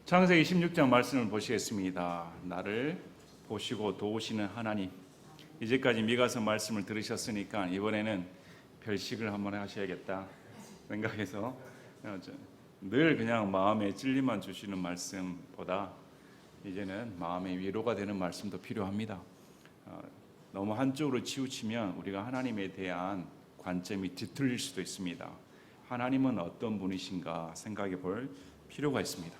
창세기 16장 말씀을 보시겠습니다. 나를 보시고 도우시는 하나님. 이제까지 미가서 말씀을 들으셨으니까 이번에는 별식을 한번 하셔야겠다 생각해서 늘 그냥 마음에 찔림만 주시는 말씀보다 이제는 마음의 위로가 되는 말씀도 필요합니다. 너무 한쪽으로 치우치면 우리가 하나님에 대한 관점이 뒤틀릴 수도 있습니다. 하나님은 어떤 분이신가 생각해 볼 필요가 있습니다.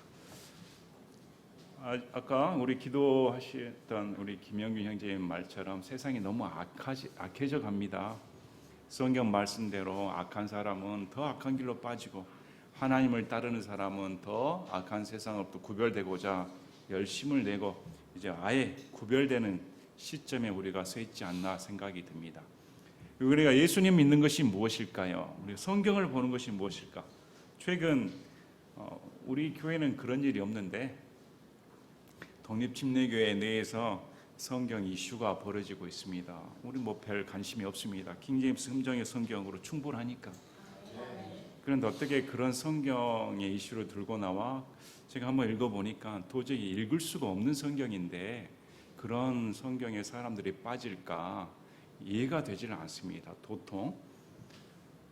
아까 우리 기도하셨던 우리 김영균 형제님 말처럼 세상이 너무 악해져 갑니다. 성경 말씀대로 악한 사람은 더 악한 길로 빠지고 하나님을 따르는 사람은 더 악한 세상으로부터 구별되고자 열심을 내고 이제 아예 구별되는 시점에 우리가 서 있지 않나 생각이 듭니다. 우리가 예수님 믿는 것이 무엇일까요? 우리 성경을 보는 것이 무엇일까? 최근 우리 교회는 그런 일이 없는데 독립침례교회 내에서 성경 이슈가 벌어지고 있습니다. 우리 별 관심이 없습니다. 킹제임스 음정의 성경으로 충분하니까. 그런데 어떻게 그런 성경의 이슈를 들고 나와 제가 한번 읽어보니까 도저히 읽을 수가 없는 성경인데 그런 성경에 사람들이 빠질까 이해가 되지는 않습니다. 도통.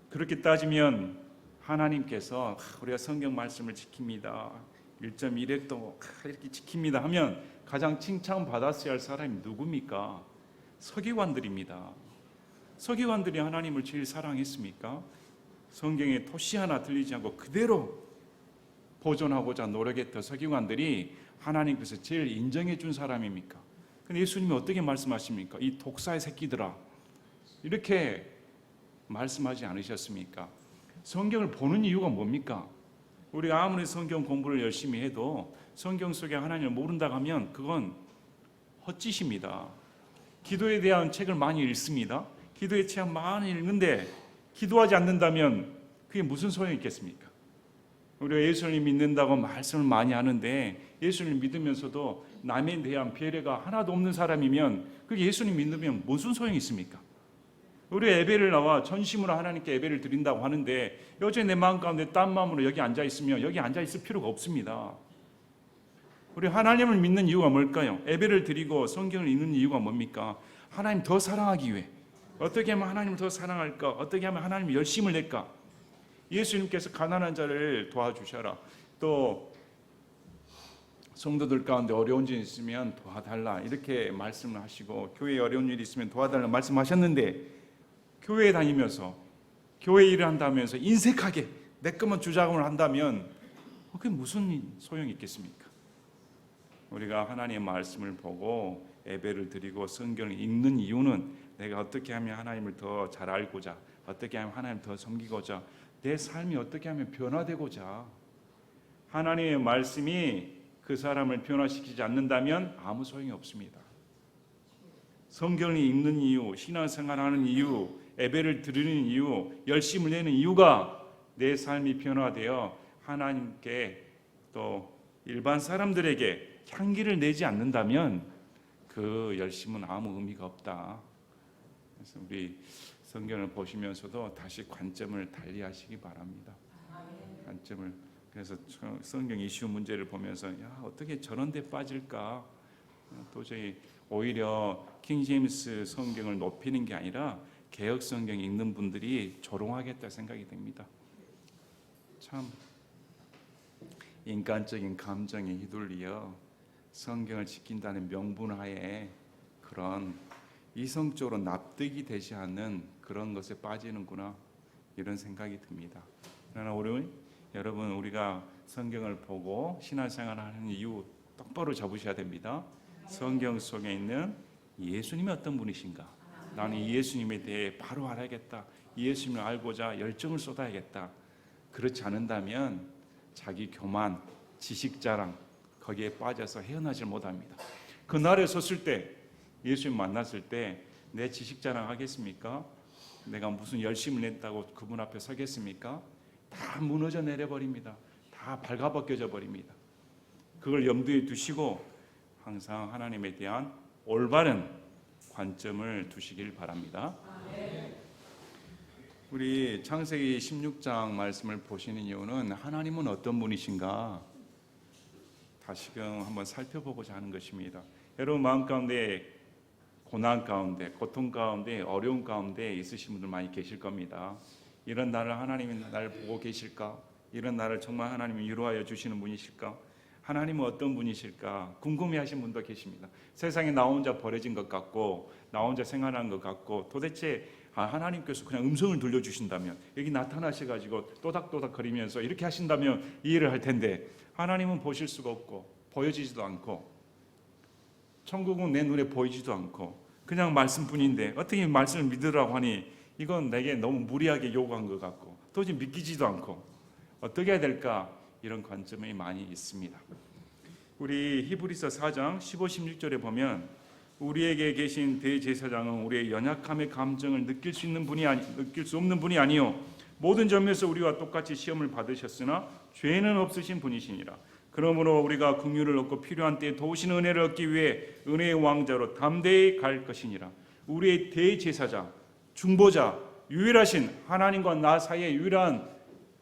그렇게 따지면 하나님께서 우리가 성경 말씀을 지킵니다. 1.1획도 이렇게 지킵니다 하면 가장 칭찬받았어야 할 사람이 누굽니까? 서기관들입니다. 서기관들이 하나님을 제일 사랑했습니까? 성경에 토시 하나 들리지 않고 그대로 보존하고자 노력했던 서기관들이 하나님께서 제일 인정해 준 사람입니까? 근데 예수님이 어떻게 말씀하십니까? 이 독사의 새끼들아, 이렇게 말씀하지 않으셨습니까? 성경을 보는 이유가 뭡니까? 우리가 아무리 성경 공부를 열심히 해도 성경 속에 하나님을 모른다고 하면 그건 헛짓입니다. 기도에 대한 책을 많이 읽습니다. 기도의 책 많이 읽는데 기도하지 않는다면 그게 무슨 소용이 있겠습니까? 우리가 예수님 믿는다고 말씀을 많이 하는데 예수님 믿으면서도 남에 대한 배려가 하나도 없는 사람이면 그게 예수님 믿으면 무슨 소용이 있습니까? 우리 예배를 나와 전심으로 하나님께 예배를 드린다고 하는데 여전히 내 마음 가운데 딴 마음으로 여기 앉아 있으면 여기 앉아 있을 필요가 없습니다. 우리 하나님을 믿는 이유가 뭘까요? 예배를 드리고 성경을 읽는 이유가 뭡니까? 하나님 더 사랑하기 위해. 어떻게 하면 하나님을 더 사랑할까? 어떻게 하면 하나님이 열심을 낼까? 예수님께서 가난한 자를 도와주셔라. 또 성도들 가운데 어려운 일 있으면 도와달라 이렇게 말씀을 하시고 교회에 어려운 일이 있으면 도와달라 말씀하셨는데 교회에 다니면서 교회 일을 한다면서 인색하게 내 것만 주장을 한다면 그게 무슨 소용이 있겠습니까? 우리가 하나님의 말씀을 보고 예배를 드리고 성경을 읽는 이유는 내가 어떻게 하면 하나님을 더 잘 알고자, 어떻게 하면 하나님을 더 섬기고자, 내 삶이 어떻게 하면 변화되고자. 하나님의 말씀이 그 사람을 변화시키지 않는다면 아무 소용이 없습니다. 성경을 읽는 이유, 신앙생활하는 이유, 예배를 드리는 이유, 열심을 내는 이유가 내 삶이 변화되어 하나님께 또 일반 사람들에게 향기를 내지 않는다면 그 열심은 아무 의미가 없다. 그래서 우리 성경을 보시면서도 다시 관점을 달리하시기 바랍니다. 관점을. 그래서 성경 이슈 문제를 보면서 어떻게 저런 데 빠질까? 도저히 오히려 킹제임스 성경을 높이는 게 아니라 개역 성경 읽는 분들이 조롱하겠다 생각이 됩니다. 참 인간적인 감정에 휘둘려 성경을 지킨다는 명분하에 그런 이성적으로 납득이 되지 않는 그런 것에 빠지는구나 이런 생각이 듭니다. 그러나 여러분 우리가 성경을 보고 신앙생활을 하는 이유 똑바로 잡으셔야 됩니다. 성경 속에 있는 예수님이 어떤 분이신가? 나는 이 예수님에 대해 바로 알아야겠다. 이 예수님을 알고자 열정을 쏟아야겠다. 그렇지 않는다면 자기 교만, 지식자랑 거기에 빠져서 헤어나질 못합니다. 그날에 섰을 때 예수님 만났을 때 내 지식자랑 하겠습니까? 내가 무슨 열심을 냈다고 그분 앞에 서겠습니까? 다 무너져 내려버립니다. 다 발가벗겨져 버립니다. 그걸 염두에 두시고 항상 하나님에 대한 올바른 관점을 두시길 바랍니다. 우리 창세기 16장 말씀을 보시는 이유는 하나님은 어떤 분이신가? 다시금 한번 살펴보고자 하는 것입니다. 여러분 마음 가운데 고난 가운데, 고통 가운데, 어려움 가운데 있으신 분들 많이 계실 겁니다. 이런 나를 하나님이 나를 보고 계실까? 이런 나를 정말 하나님이 위로하여 주시는 분이실까? 하나님은 어떤 분이실까? 궁금해하신 분도 계십니다. 세상에 나 혼자 버려진 것 같고 나 혼자 생활하는 것 같고 도대체 하나님께서 그냥 음성을 들려주신다면 여기 나타나셔가지고 또닥또닥 거리면서 이렇게 하신다면 이해를 할 텐데 하나님은 보실 수가 없고 보여지지도 않고 천국은 내 눈에 보이지도 않고 그냥 말씀뿐인데 어떻게 말씀을 믿으라고 하니 이건 내게 너무 무리하게 요구한 것 같고 도저히 믿기지도 않고 어떻게 해야 될까? 이런 관점이 많이 있습니다. 우리 히브리서 4장 15, 16절에 보면 우리에게 계신 대제사장은 우리의 연약함의 감정을 느낄 수 없는 분이 아니요 모든 점에서 우리와 똑같이 시험을 받으셨으나 죄는 없으신 분이시니라. 그러므로 우리가 긍휼을 얻고 필요한 때에 도우시는 은혜를 얻기 위해 은혜의 왕자로 담대히 갈 것이니라. 우리의 대제사장, 중보자, 유일하신 하나님과 나 사이의 유일한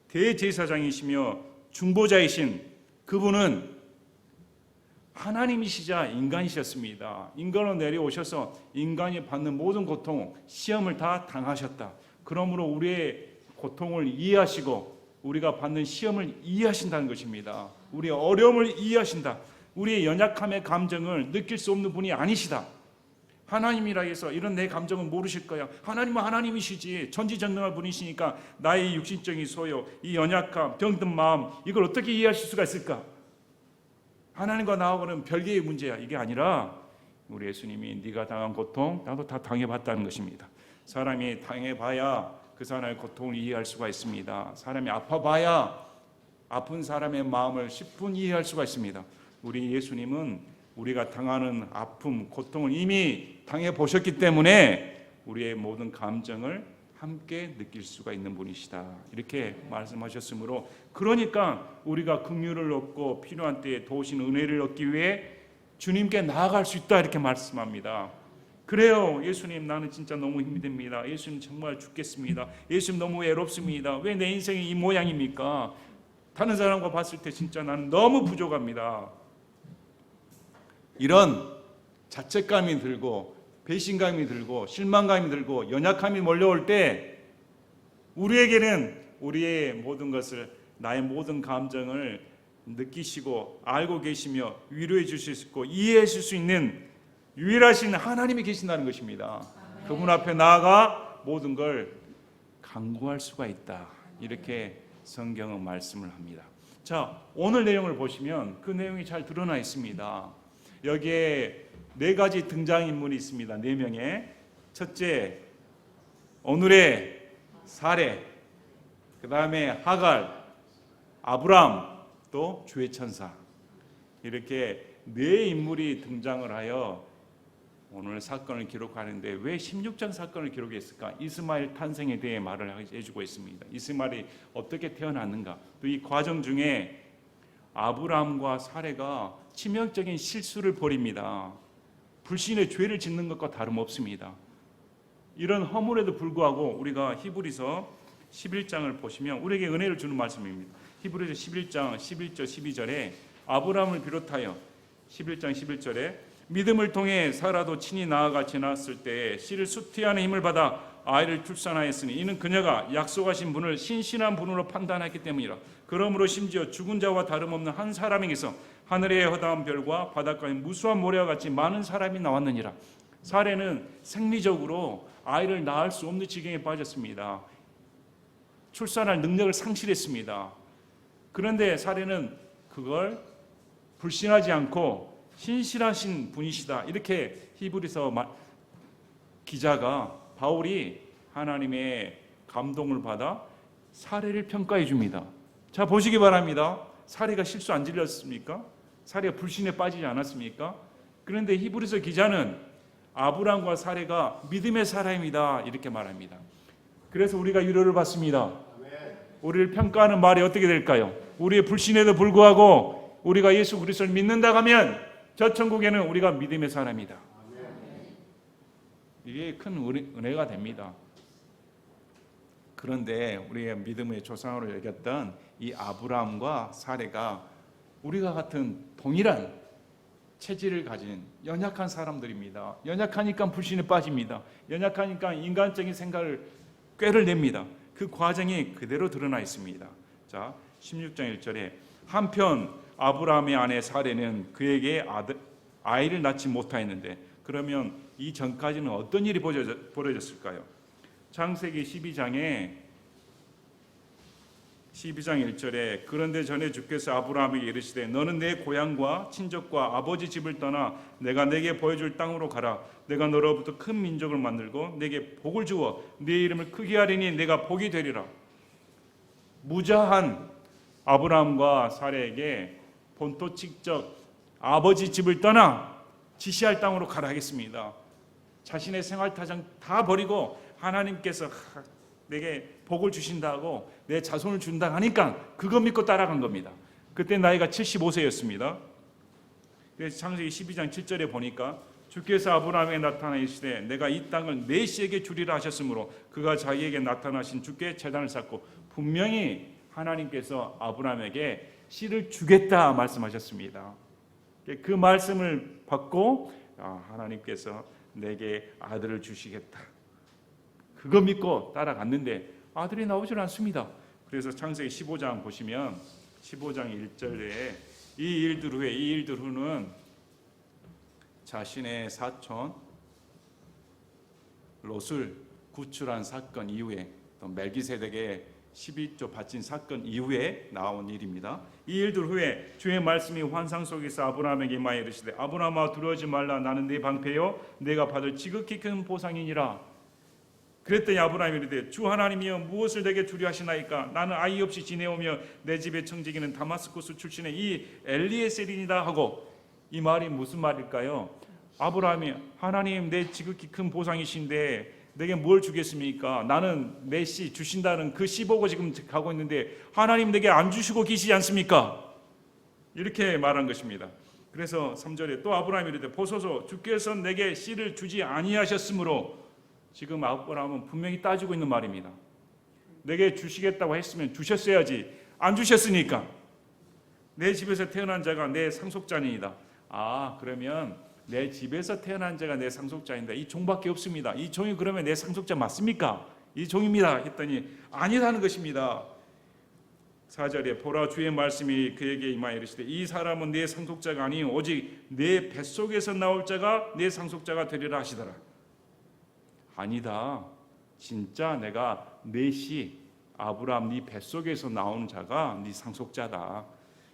대제사장이시며 중보자이신 그분은 하나님이시자 인간이셨습니다. 인간으로 내려오셔서 인간이 받는 모든 고통, 시험을 다 당하셨다. 그러므로 우리의 고통을 이해하시고 우리가 받는 시험을 이해하신다는 것입니다. 우리의 어려움을 이해하신다. 우리의 연약함의 감정을 느낄 수 없는 분이 아니시다. 하나님이라 해서 이런 내 감정은 모르실 거야. 하나님은 하나님이시지 전지전능한 분이시니까 나의 육신적인 소요, 이 연약함, 병든 마음 이걸 어떻게 이해하실 수가 있을까? 하나님과 나하고는 별개의 문제야. 이게 아니라 우리 예수님이 네가 당한 고통 나도 다 당해봤다는 것입니다. 사람이 당해봐야 그 사람의 고통을 이해할 수가 있습니다. 사람이 아파봐야 아픈 사람의 마음을 10분 이해할 수가 있습니다. 우리 예수님은 우리가 당하는 아픔, 고통을 이미 당해보셨기 때문에 우리의 모든 감정을 함께 느낄 수가 있는 분이시다. 이렇게 말씀하셨으므로 그러니까 우리가 긍휼을 얻고 필요한 때에 도우시는 은혜를 얻기 위해 주님께 나아갈 수 있다 이렇게 말씀합니다. 그래요. 예수님 나는 진짜 너무 힘이 듭니다. 예수님 정말 죽겠습니다. 예수님 너무 외롭습니다. 왜 내 인생이 이 모양입니까? 다른 사람과 봤을 때 진짜 나는 너무 부족합니다. 이런 자책감이 들고 배신감이 들고 실망감이 들고 연약함이 몰려올 때 우리에게는 우리의 모든 것을 나의 모든 감정을 느끼시고 알고 계시며 위로해 주실 수 있고 이해해 줄 수 있는 유일하신 하나님이 계신다는 것입니다. 그분 앞에 나아가 모든 걸 간구할 수가 있다. 이렇게 성경은 말씀을 합니다. 자, 오늘 내용을 보시면 그 내용이 잘 드러나 있습니다. 여기에 4가지 등장인물이 있습니다. 4명의. 첫째, 오늘의 사례, 그 다음에 하갈, 아브람, 또 주의 천사. 이렇게 4인물이 등장을 하여 오늘 사건을 기록하는데 왜 16장 사건을 기록했을까? 이스마엘 탄생에 대해 말을 해주고 있습니다. 이스마엘이 어떻게 태어났는가? 또 이 과정 중에 아브람과 사레가 치명적인 실수를 벌입니다. 불신의 죄를 짓는 것과 다름없습니다. 이런 허물에도 불구하고 우리가 히브리서 11장을 보시면 우리에게 은혜를 주는 말씀입니다. 히브리서 11장 11절 12절에 아브람을 비롯하여 11장 11절에 믿음을 통해 사라도 친히 나아가 지났을 때에 씨를 수티하는 힘을 받아 아이를 출산하였으니 이는 그녀가 약속하신 분을 신실한 분으로 판단했기 때문이라. 그러므로 심지어 죽은 자와 다름없는 한 사람에게서 하늘의 허다한 별과 바닷가의 무수한 모래와 같이 많은 사람이 나왔느니라. 사례는 생리적으로 아이를 낳을 수 없는 지경에 빠졌습니다. 출산할 능력을 상실했습니다. 그런데 사례는 그걸 불신하지 않고 신실하신 분이시다. 이렇게 히브리서 기자가 바울이 하나님의 감동을 받아 사례를 평가해 줍니다. 자, 보시기 바랍니다. 사례가 실수 안 질렸습니까? 사례가 불신에 빠지지 않았습니까? 그런데 히브리서 기자는 아브람과 사례가 믿음의 사람이다 이렇게 말합니다. 그래서 우리가 위로를 받습니다. 우리를 평가하는 말이 어떻게 될까요? 우리의 불신에도 불구하고 우리가 예수 그리스도를 믿는다고 하면 저 천국에는 우리가 믿음의 사람이다. 이게 큰 은혜가 됩니다. 그런데 우리의 믿음의 조상으로 여겼던 이 아브람과 사레가 우리가 같은 동일한 체질을 가진 연약한 사람들입니다. 연약하니까 불신에 빠집니다. 연약하니까 인간적인 생각을 꾀를 냅니다. 그 과정이 그대로 드러나 있습니다. 자, 16장 1절에 한편 아브라함의 아내 사레는 그에게 아이를 낳지 못하였는데, 그러면 이 전까지는 어떤 일이 벌어졌을까요? 창세기 12장 1절에 그런데 전에 주께서 아브라함에게 이르시되 너는 내 고향과 친족과 아버지 집을 떠나 내가 내게 보여줄 땅으로 가라. 내가 너로부터 큰 민족을 만들고 내게 복을 주어 네 이름을 크게 하리니 내가 복이 되리라. 무자한 아브라함과 사레에게 본토 친척 아버지 집을 떠나 지시할 땅으로 가라 하겠습니다. 자신의 생활타정 다 버리고 하나님께서 내게 복을 주신다고 내 자손을 준다 하니까 그거 믿고 따라간 겁니다. 그때 나이가 75세였습니다. 그래서 창세기 12장 7절에 보니까 주께서 아브라함에게 나타나 이르시되 내가 이 땅을 내 씨에게 주리라 하셨으므로 그가 자기에게 나타나신 주께 제단을 쌓고, 분명히 하나님께서 아브라함에게 씨를 주겠다 말씀하셨습니다. 그 말씀을 받고 하나님께서 내게 아들을 주시겠다, 그거 믿고 따라갔는데 아들이 나오질 않습니다. 그래서 창세기 15장 보시면 15장 1절에 이 일들 후는 자신의 사촌 롯을 구출한 사건 이후에, 또 멜기세덱의 11조 바친 사건 이후에 나온 일입니다. 이 일들 후에 주의 말씀이 환상 속에서 아브라함에게 임하여 이르시되 아브라함아 두려워하지 말라. 나는 네 방패요 내가 받을 지극히 큰 보상이니라. 그랬더니 아브라함이 이르되 주 하나님이여 무엇을 내게 주려 하시나이까? 나는 아이 없이 지내오며 내 집의 청지기는 다마스쿠스 출신의 이 엘리에셀이니라 하고, 이 말이 무슨 말일까요? 아브라함이 하나님 내 지극히 큰 보상이신데 내게 뭘 주겠습니까? 나는 내 씨 주신다는 그 씨 보고 지금 가고 있는데 하나님 내게 안 주시고 계시지 않습니까? 이렇게 말한 것입니다. 그래서 3절에 또 아브라함이 이르되 보소서 주께서 내게 씨를 주지 아니하셨으므로, 지금 아브라함은 분명히 따지고 있는 말입니다. 내게 주시겠다고 했으면 주셨어야지, 안 주셨으니까 내 집에서 태어난 자가 내 상속자니이다. 그러면 내 집에서 태어난 자가 내 상속자인데 이 종밖에 없습니다. 이 종이 그러면 내 상속자 맞습니까? 이 종입니다 했더니 아니라는 것입니다. 4절에 보라 주의 말씀이 그에게 임하여 이르시되 이 사람은 내 상속자가 아니요 오직 내 뱃속에서 나올 자가 내 상속자가 되리라 하시더라. 아니다, 진짜 내가 내 씨 아브라함 네 뱃속에서 나온 자가 네 상속자다.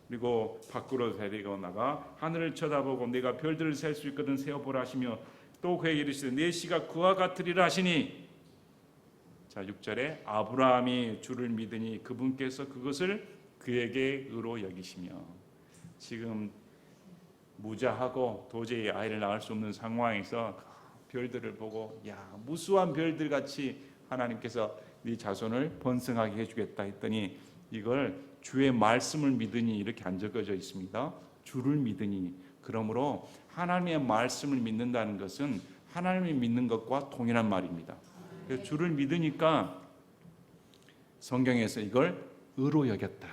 그리고 밖으로 데리고 나가 하늘을 쳐다보고 내가 별들을 셀 수 있거든 세어보라 하시며 또 그에게 이르시되 내 씨가 그와 같으리라 하시니, 자 6절에 아브라함이 주를 믿으니 그분께서 그것을 그에게 의로 여기시며, 지금 무자하고 도저히 아이를 낳을 수 없는 상황에서 별들을 보고 무수한 별들 같이 하나님께서 네 자손을 번성하게 해주겠다 했더니 이걸 주의 말씀을 믿으니 이렇게 안 적어져 있습니다. 주를 믿으니. 그러므로 하나님의 말씀을 믿는다는 것은 하나님을 믿는 것과 동일한 말입니다. 그래서 주를 믿으니까 성경에서 이걸 의로 여겼다.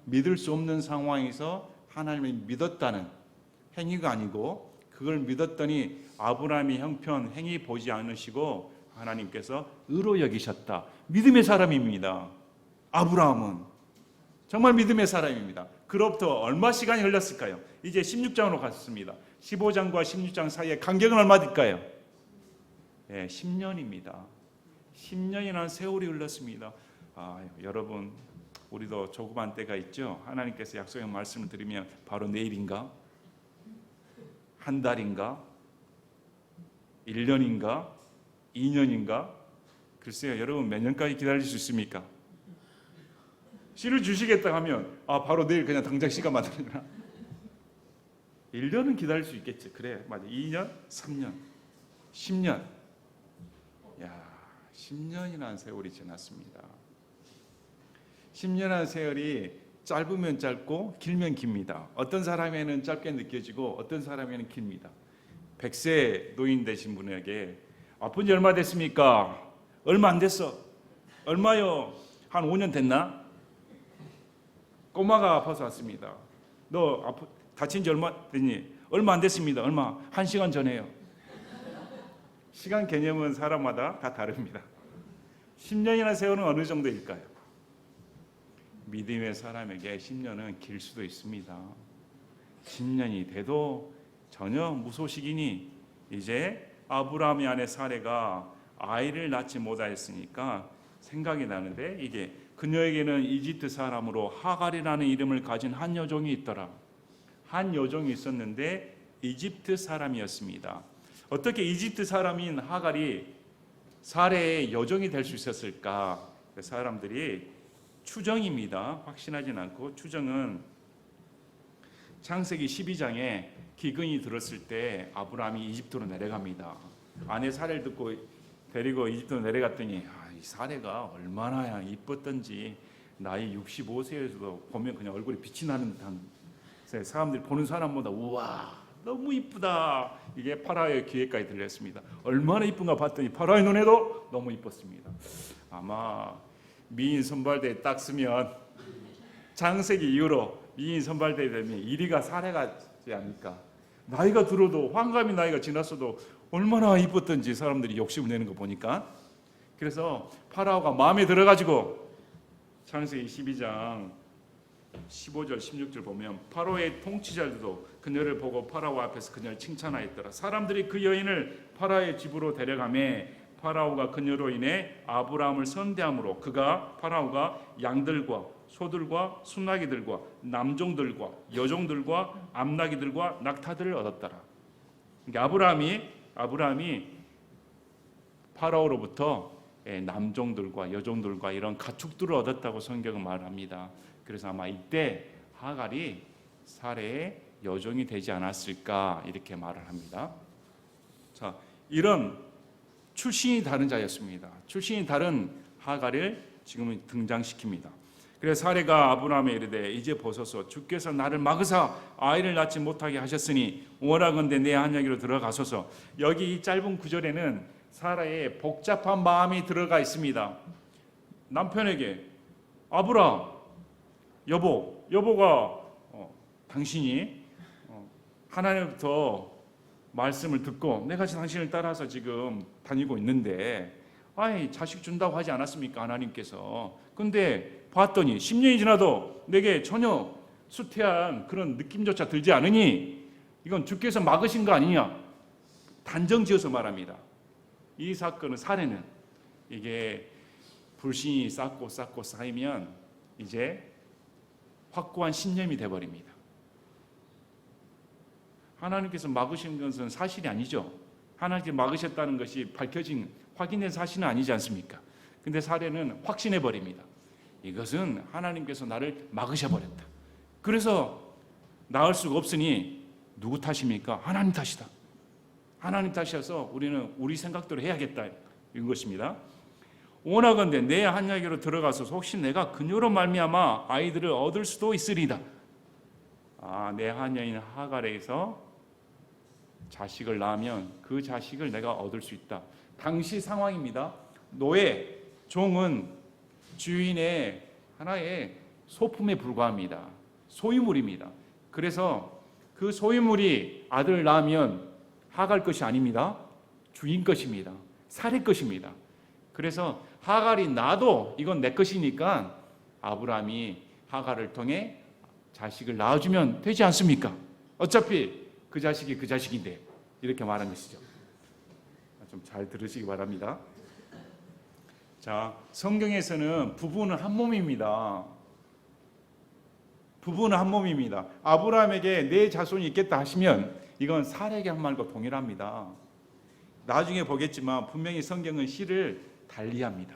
믿을 수 없는 상황에서 하나님을 믿었다는 행위가 아니고 그걸 믿었더니 아브라함의 형편 행위 보지 않으시고 하나님께서 의로 여기셨다. 믿음의 사람입니다. 아브라함은 정말 믿음의 사람입니다. 그로부터 얼마 시간이 흘렀을까요? 이제 16장으로 갔습니다. 15장과 16장 사이에 간격은 얼마 될까요? 10년입니다. 10년이라는 세월이 흘렀습니다. 여러분, 우리도 조그만 때가 있죠. 하나님께서 약속의 말씀을 드리면 바로 내일인가? 한 달인가? 1년인가? 2년인가? 글쎄요, 여러분 몇 년까지 기다릴 수 있습니까? 씨를 주시겠다 하면 바로 내일 그냥 당장 씨가 만들어라. 1년은 기다릴 수 있겠지. 그래, 맞아. 2년, 3년, 10년. 10년이라는 세월이 지났습니다. 10년이라는 세월이 짧으면 짧고 길면 깁니다. 어떤 사람에는 짧게 느껴지고 어떤 사람에는 깁니다. 100세 노인 되신 분에게 아픈 지 얼마 됐습니까? 얼마 안 됐어. 얼마요? 한 5년 됐나? 꼬마가 아파서 왔습니다. 너 다친 지 얼마 됐니? 얼마 안 됐습니다. 얼마? 1시간 전에요. 시간 개념은 사람마다 다 다릅니다. 10년이나 세월은 어느 정도일까요? 믿음의 사람에게 10년은 길 수도 있습니다. 10년이 돼도 전혀 무소식이니 이제 아브라함의 아내 사레가 아이를 낳지 못하였으니까 생각이 나는데, 이게 그녀에게는 이집트 사람으로 하갈이라는 이름을 가진 한 여종이 있더라. 한 여종이 있었는데 이집트 사람이었습니다. 어떻게 이집트 사람인 하갈이 사레의 여종이 될 수 있었을까? 사람들이 추정입니다. 확신하진 않고, 추정은 창세기 12장에 기근이 들었을 때 아브라함이 이집트로 내려갑니다. 아내 사레를 듣고 데리고 이집트로 내려갔더니 이 사레가 얼마나 이뻤던지, 나이 65세에서도 보면 그냥 얼굴에 빛이 나는 듯한, 사람들이 보는 사람보다 우와 너무 이쁘다, 이게 파라오의 귀에까지 들렸습니다. 얼마나 이쁜가 봤더니 파라오의 눈에도 너무 이뻤습니다. 아마 미인 선발대에 딱 쓰면 창세기 이후로 미인 선발대에 되면 1위가 사레가지 않을까. 나이가 들어도, 환갑이 나이가 지났어도 얼마나 이뻤던지 사람들이 욕심을 내는 거 보니까. 그래서 파라오가 마음에 들어가지고 창세기 12장 15절 16절 보면 파라오의 통치자들도 그녀를 보고 파라오 앞에서 그녀를 칭찬하였더라. 사람들이 그 여인을 파라오의 집으로 데려가매 파라오가 그녀로 인해 아브라함을 선대함으로 파라오가 양들과 소들과 순나기들과 남종들과 여종들과 암나기들과 낙타들을 얻었더라. 그러니까 아브라함이 파라오로부터 남종들과 여종들과 이런 가축들을 얻었다고 성경은 말합니다. 그래서 아마 이때 하갈이 사레의 여종이 되지 않았을까 이렇게 말을 합니다. 자, 이런 출신이 다른 자였습니다. 출신이 다른 하갈을 지금은 등장시킵니다. 그래서 사레가 아브라함에 이르되 이제 보소서, 주께서 나를 막으사 아이를 낳지 못하게 하셨으니 원하건대 내 한야기로 들어가소서. 여기 이 짧은 구절에는 사라의 복잡한 마음이 들어가 있습니다. 남편에게 아브라함, 여보가 당신이 하나님부터 말씀을 듣고 내가 당신을 따라서 지금 다니고 있는데 자식 준다고 하지 않았습니까? 하나님께서. 근데 봤더니 10년이 지나도 내게 전혀 수태한 그런 느낌조차 들지 않으니 이건 주께서 막으신 거 아니냐, 단정지어서 말합니다. 이 사건은, 사례는 이게 불신이 쌓고 쌓이면 이제 확고한 신념이 돼버립니다. 하나님께서 막으신 것은 사실이 아니죠. 하나님께서 막으셨다는 것이 밝혀진, 확인된 사실은 아니지 않습니까? 근데 사례는 확신해 버립니다. 이것은 하나님께서 나를 막으셔버렸다. 그래서 나을 수가 없으니 누구 탓입니까? 하나님 탓이다. 하나님 탓이어서 우리는 우리 생각대로 해야겠다, 이런 것입니다. 원하건대 내 한야기로 들어가서 혹시 내가 그녀로 말미암아 아이들을 얻을 수도 있으리다. 내 한여인 하갈에서 자식을 낳으면 그 자식을 내가 얻을 수 있다. 당시 상황입니다. 노예, 종은 주인의 하나의 소품에 불과합니다. 소유물입니다. 그래서 그 소유물이 아들을 낳으면 하갈 것이 아닙니다. 주인 것입니다. 사례 것입니다. 그래서 하갈이 나도 이건 내 것이니까 아브라함이 하갈을 통해 자식을 낳아주면 되지 않습니까? 어차피 그 자식이 그 자식인데, 이렇게 말한 것이죠. 좀 잘 들으시기 바랍니다. 자, 성경에서는 부부는 한 몸입니다. 부부는 한 몸입니다. 아브라함에게 내 자손이 있겠다 하시면 이건 사례에게 한 말과 동일합니다. 나중에 보겠지만 분명히 성경은 시를 달리합니다.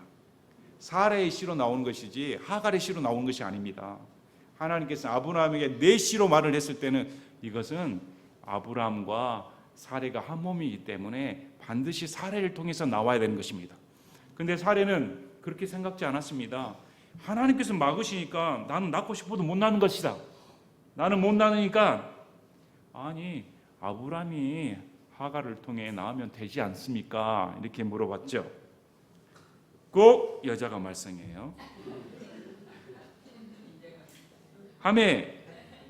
사례의 시로 나오는 것이지 하갈의 시로 나오는 것이 아닙니다. 하나님께서 아브라함에게 내 시로 말을 했을 때는 이것은 아브라함과 사례가 한 몸이기 때문에 반드시 사례를 통해서 나와야 되는 것입니다. 근데 사례는 그렇게 생각지 않았습니다. 하나님께서 막으시니까 나는 낳고 싶어도 못 낳는 것이다. 나는 못 낳으니까 아브라함이 하갈을 통해 낳으면 되지 않습니까? 이렇게 물어봤죠. 꼭 여자가 말썽이에요. 하매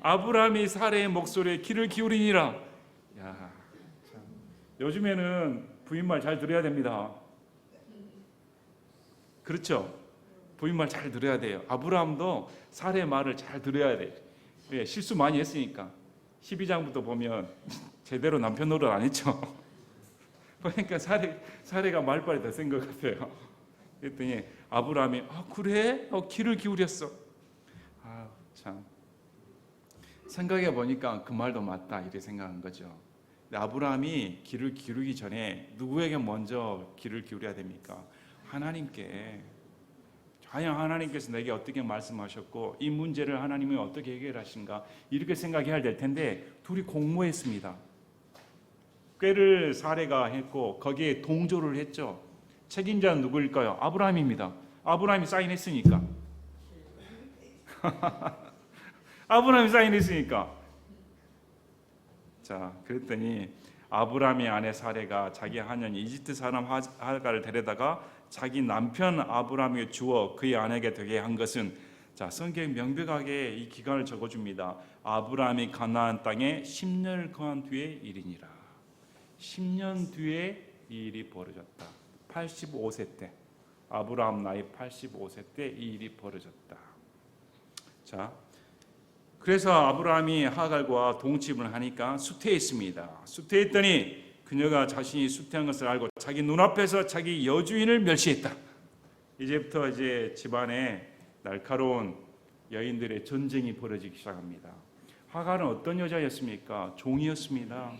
아브라함이 사레의 목소리에 귀를 기울이니라. 야, 참. 요즘에는 부인 말 잘 들어야 됩니다. 그렇죠? 부인 말 잘 들어야 돼요. 아브라함도 사레의 말을 잘 들어야 돼요. 예, 실수 많이 했으니까. 12장부터 보면 제대로 남편 노릇 안 했죠. 그러니까 사레가 말빨이 더 센 것 같아요. 그랬더니 아브라함이 그래? 귀를 기울였어. 참. 생각해 보니까 그 말도 맞다 이렇게 생각한 거죠. 근데 아브라함이 귀를 기울이기 전에 누구에게 먼저 귀를 기울여야 됩니까? 하나님께. 과연 하나님께서 내게 어떻게 말씀하셨고 이 문제를 하나님이 어떻게 해결하신가 이렇게 생각해야 될 텐데 둘이 공모했습니다. 꾀를 사레가 했고 거기에 동조를 했죠. 책임자는 누구일까요? 아브라함입니다. 아브라함이 사인했으니까. 아브라함이 사인했으니까. 자, 그랬더니 아브라함의 아내 사레가 자기 하년 이집트 사람 하가를 데려다가 자기 남편 아브라함에게 주어 그의 아내에게 되게 한 것은, 자, 성경에 명백하게 이 기간을 적어줍니다. 아브라함이 가나안 땅에 10년을 거한 뒤의 일이니라. 10년 뒤에 이 일이 벌어졌다. 85세 때, 아브라함 나이 85세 때 이 일이 벌어졌다. 자, 그래서 아브라함이 하갈과 동침을 하니까 수태했습니다. 수태했더니 그녀가 자신이 수태한 것을 알고 자기 눈앞에서 자기 여주인을 멸시했다. 이제부터 집안에 날카로운 여인들의 전쟁이 벌어지기 시작합니다. 하갈은 어떤 여자였습니까? 종이었습니다.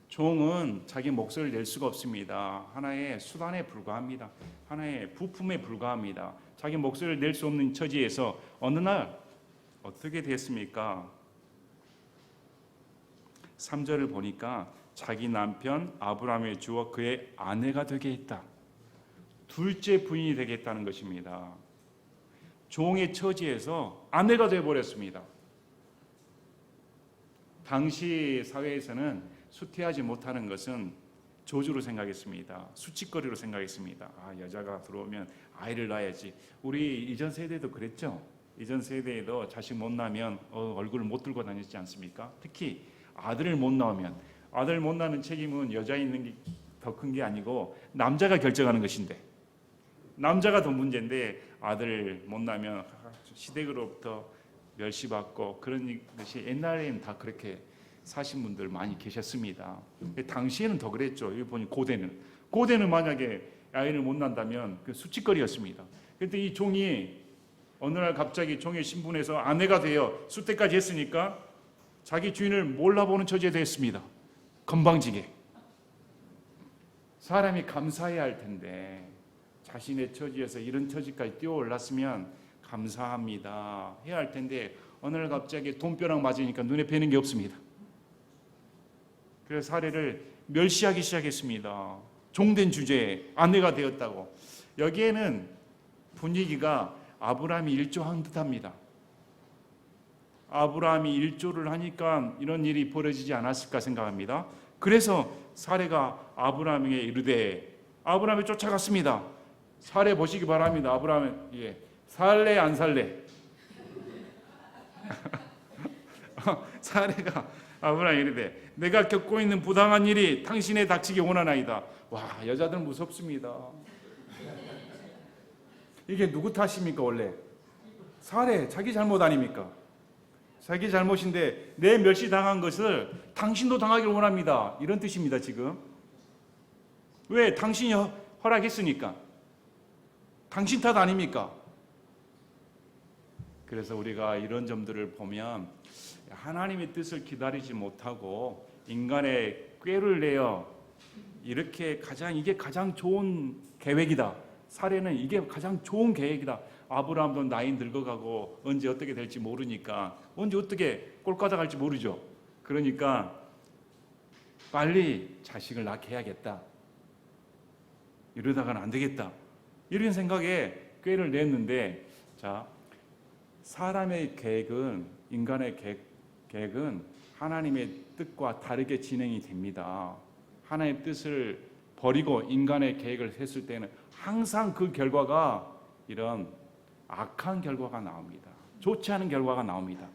종은 자기 목소리를 낼 수가 없습니다. 하나의 수단에 불과합니다. 하나의 부품에 불과합니다. 자기 목소리를 낼 수 없는 처지에서 어느 날 어떻게 됐습니까? 3절을 보니까 자기 남편 아브라함에 주어 그의 아내가 되게 했다. 둘째 부인이 되겠다는 것입니다. 종의 처지에서 아내가 되어버렸습니다. 당시 사회에서는 수태하지 못하는 것은 저주로 생각했습니다. 수치거리로 생각했습니다. 여자가 들어오면 아이를 낳아야지. 우리 이전 세대도 그랬죠. 이전 세대에도 자식 못 낳으면 얼굴을 못 들고 다녔지 않습니까? 특히 아들을 못 낳으면, 아들 못 낳는 책임은 여자 있는 게 더 큰 게 아니고 남자가 결정하는 것인데, 남자가 더 문제인데 아들 못 낳으면 시댁으로부터 멸시받고 그런 것이 옛날에는 다 그렇게 사신 분들 많이 계셨습니다. 당시에는 더 그랬죠. 여기 보니 고대는 만약에 아이를 못 낳는다면 그 수치거리였습니다. 그런데 이 종이 어느 날 갑자기 종의 신분에서 아내가 되어 수태까지 했으니까 자기 주인을 몰라보는 처지에 됐습니다. 건방지게. 사람이 감사해야 할 텐데 자신의 처지에서 이런 처지까지 뛰어올랐으면 감사합니다 해야 할 텐데 어느 날 갑자기 돈벼락 맞으니까 눈에 뵈는 게 없습니다. 그래서 사례를 멸시하기 시작했습니다. 종된 주제에 아내가 되었다고. 여기에는 분위기가 아브라함이 일조한 듯합니다. 아브라함이 일조를 하니까 이런 일이 벌어지지 않았을까 생각합니다. 그래서 사레가 아브라함에게 이르되, 아브라함이 쫓아갔습니다. 사레 보시기 바랍니다. 아브라함은 살래 안 살래? 사레가 아브라함이 이르되 내가 겪고 있는 부당한 일이 당신에 닥치기 원하나이다. 와, 여자들은 무섭습니다. 이게 누구 탓입니까? 원래 사레 자기 잘못 아닙니까? 자기 잘못인데 내 멸시당한 것을 당신도 당하기를 원합니다. 이런 뜻입니다. 지금 왜? 당신이 허락했으니까. 당신 탓 아닙니까? 그래서 우리가 이런 점들을 보면 하나님의 뜻을 기다리지 못하고 인간의 꾀를 내어 이게 가장 좋은 계획이다. 사례는 이게 가장 좋은 계획이다. 아브라함도 나이 늙어가고 언제 어떻게 될지 모르니까, 언제 어떻게 꼴까닥 할지 모르죠. 그러니까 빨리 자식을 낳게 해야겠다. 이러다가는 안 되겠다. 이런 생각에 꾀를 냈는데, 자, 사람의 계획은, 인간의 계획은 하나님의 뜻과 다르게 진행이 됩니다. 하나님의 뜻을 버리고 인간의 계획을 했을 때는 항상 그 결과가 이런 악한 결과가 나옵니다. 좋지 않은 결과가 나옵니다.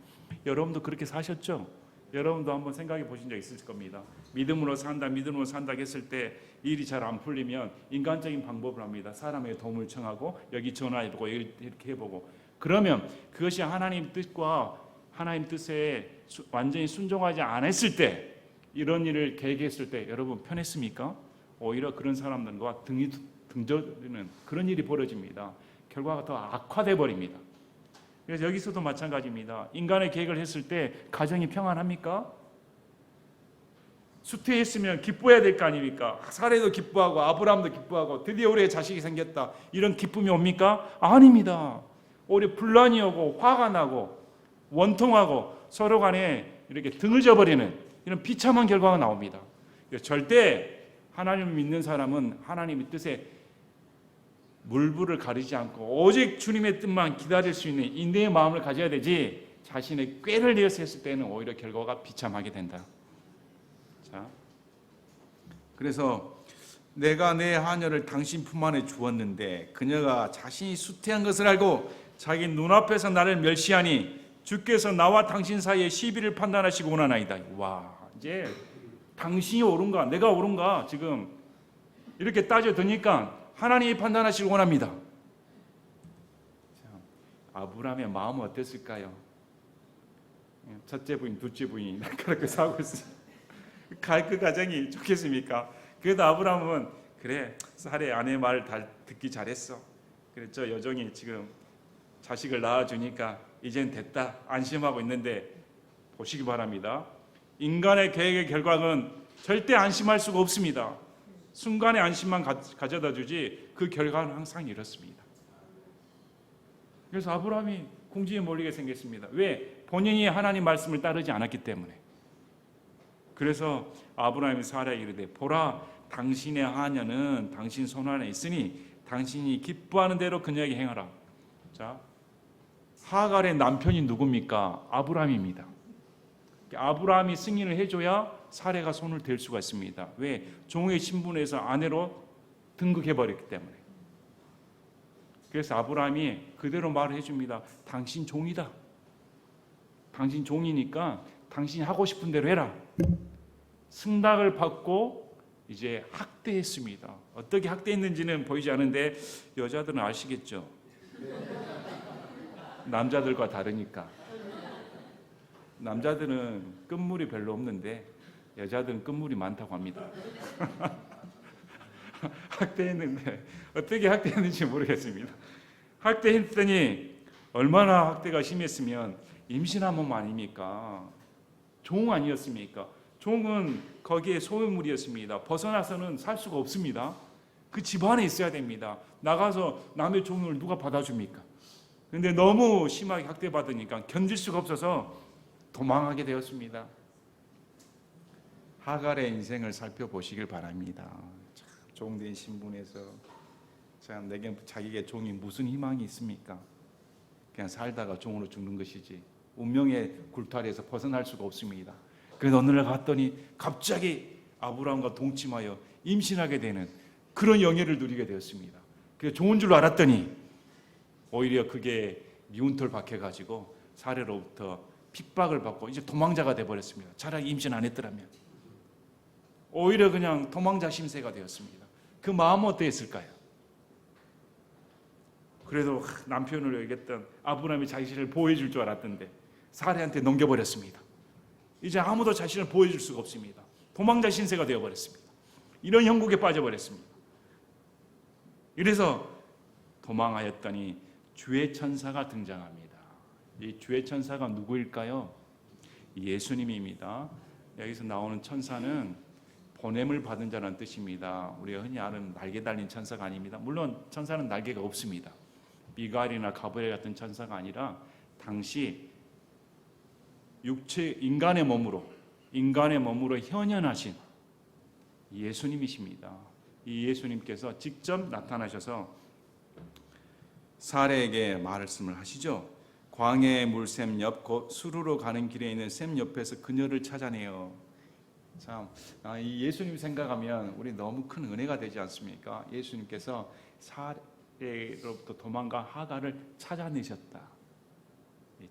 여러분도 그렇게 사셨죠? 여러분도 한번 생각해 보신 적 있을 겁니다. 믿음으로 산다 했을 때 일이 잘 안 풀리면 인간적인 방법을 합니다. 사람에게 도움을 청하고 여기 전화해보고 이렇게 해보고, 그러면 그것이 하나님 뜻과 하나님 뜻에 완전히 순종하지 않았을 때, 이런 일을 계획했을 때 여러분 편했습니까? 오히려 그런 사람들과 등이 등져지는 그런 일이 벌어집니다. 결과가 더 악화돼 버립니다. 그래서 여기서도 마찬가지입니다. 인간의 계획을 했을 때 가정이 평안합니까? 수태했으면 기뻐해야 될 거 아닙니까? 사례도 기뻐하고 아브라함도 기뻐하고 드디어 우리의 자식이 생겼다, 이런 기쁨이 옵니까? 아닙니다. 오히려 분란이 오고 화가 나고 원통하고 서로 간에 이렇게 등을 져버리는 이런 비참한 결과가 나옵니다. 절대 하나님을 믿는 사람은 하나님의 뜻에 물불을 가리지 않고 오직 주님의 뜻만 기다릴 수 있는 인내의 마음을 가져야 되지, 자신의 꾀를 내어서 했을 때는 오히려 결과가 비참하게 된다. 자, 그래서 내가 내 하녀를 당신 품 안에 주었는데 그녀가 자신이 수태한 것을 알고 자기 눈앞에서 나를 멸시하니 주께서 나와 당신 사이에 시비를 판단하시고 원하나이다. 와, 이제 당신이 옳은가 내가 옳은가 지금 이렇게 따져드니까 하나님이 판단하시길 원합니다. 아브라함의 마음은 어땠을까요? 첫째 부인, 둘째 부인이 그렇게 살고 있어요. 그 가정이 좋겠습니까? 그래도 아브라함은 그래, 사례 아내 말 다 듣기 잘했어. 그래, 저 여종이 지금 자식을 낳아주니까 이젠 됐다 안심하고 있는데, 보시기 바랍니다. 인간의 계획의 결과는 절대 안심할 수가 없습니다. 순간의 안심만 가져다 주지 그 결과는 항상 이렇습니다. 그래서 아브라함이 궁지에 몰리게 생겼습니다. 왜? 본인이 하나님 말씀을 따르지 않았기 때문에. 그래서 아브라함이 사라에게 이르되 보라, 당신의 하녀는 당신 손 안에 있으니 당신이 기뻐하는 대로 그녀에게 행하라. 자, 하갈의 남편이 누굽니까? 아브라함입니다. 아브라함이 승인을 해줘야 사례가 손을 댈 수가 있습니다. 왜? 종의 신분에서 아내로 등극해버렸기 때문에. 그래서 아브라함이 그대로 말을 해줍니다. 당신 종이다. 당신 종이니까 당신이 하고 싶은 대로 해라. 승낙을 받고 이제 학대했습니다. 어떻게 학대했는지는 보이지 않는데 여자들은 아시겠죠? 남자들과 다르니까. 남자들은 끝물이 별로 없는데 여자들은 끝물이 많다고 합니다. 학대했는데 어떻게 학대했는지 모르겠습니다. 학대했더니 얼마나 학대가 심했으면 임신한 몸 아닙니까? 종 아니었습니까? 종은 거기에 소유물이었습니다. 벗어나서는 살 수가 없습니다. 그 집안에 있어야 됩니다. 나가서 남의 종을 누가 받아줍니까? 그런데 너무 심하게 학대받으니까 견딜 수가 없어서 도망하게 되었습니다. 하갈의 인생을 살펴보시길 바랍니다. 종된 신분에서 참 내게 자기의 종이 무슨 희망이 있습니까? 그냥 살다가 종으로 죽는 것이지 운명의 굴타리에서 벗어날 수가 없습니다. 그래서 어느 날 갔더니 갑자기 아브라함과 동침하여 임신하게 되는 그런 영예를 누리게 되었습니다. 그래서 좋은 줄 알았더니 오히려 그게 미운털 박혀가지고 사례로부터 핍박을 받고 이제 도망자가 되어버렸습니다. 차라리 임신 안 했더라면. 오히려 그냥 도망자 심세가 되었습니다. 그 마음은 어땠을까요? 그래도 남편을 여겼던 아브라함이 자신을 보호해줄 줄 알았던데 사례한테 넘겨버렸습니다. 이제 아무도 자신을 보호해줄 수가 없습니다. 도망자 신세가 되어버렸습니다. 이런 형국에 빠져버렸습니다. 이래서 도망하였더니 주의 천사가 등장합니다. 이 주의 천사가 누구일까요? 예수님입니다. 여기서 나오는 천사는 보냄을 받은 자라는 뜻입니다. 우리가 흔히 아는 날개 달린 천사가 아닙니다. 물론 천사는 날개가 없습니다. 미가엘이나 가브리엘 같은 천사가 아니라 당시 육체 인간의 몸으로 현현하신 예수님이십니다. 이 예수님께서 직접 나타나셔서 사례에게 말씀을 하시죠. 광야의 물샘 옆 곧 수루로 가는 길에 있는 샘 옆에서 그녀를 찾아내요. 참, 이 예수님 생각하면 우리 너무 큰 은혜가 되지 않습니까? 예수님께서 사례로부터 도망간 하갈을 찾아내셨다.